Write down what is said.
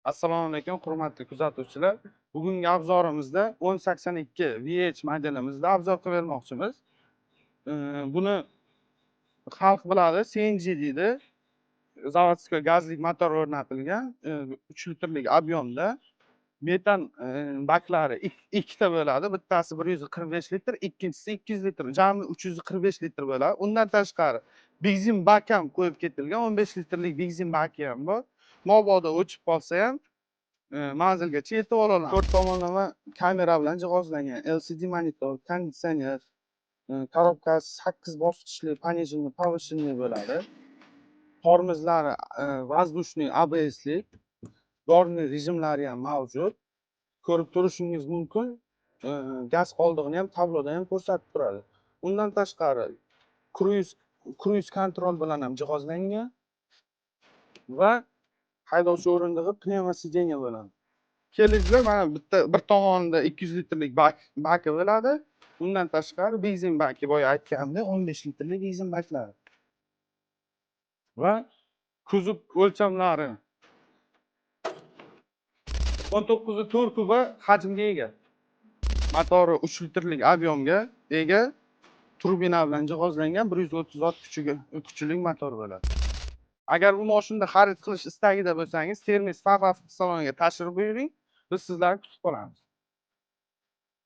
Assalomu alaykum, hurmatli kuzatuvchilar. Bugungi obzorimizda 1082 VH modelimizda obzor qilib bermoqchimiz. Buni xalq biladi, CNG deydi. Zavodskiy gazli motor o'rnatilgan, 3 litrlik ob'yomda. Metan baklari ikkita bo'ladi. Bittasi 145 litr, ikkinchisi 200 litr. Jami 345 litr bo'ladi. Undan tashqari benzin bak ham qo'yib ketilgan. 15 litrlik benzin baki ham bor. Mabodo o'chib qolsa ham manzilgacha yetib oladi. 4 tomonlama kamera bilan jihozlangan LCD monitor, konditsioner, korobkasi 8 bosqichli пониженный повышенный bo'ladi. Tormozlari воздушный ABS'li, dorni rejimlari ham mavjud. Ko'rib turishingiz mumkin. Gaz qoldig'ini ham tabloda ham ko'rsatib turadi. Undan tashqari cruise control bilan ham jihozlangan va haydovchi o'rindig'i pnevmo sideniya bo'ladi. Kelinglar, mana bitta bir tomonida 200 litrlik baki bo'ladi. Undan tashqari benzin baki, boya aytganimdek 15 litrlik benzin baklari. Va kuzov o'lchamlari 19.4 kuba hajmga ega. Motori 3 litrlik ob'yomga ega, turbina bilan jihozlangan 130 ot kuchli motor bo'ladi. Agar bu mashinani xarid qilish istagida bo'lsangiz, Termiz Fafa saloniga tashrif buyuring. Biz sizlarni kutib qolamiz.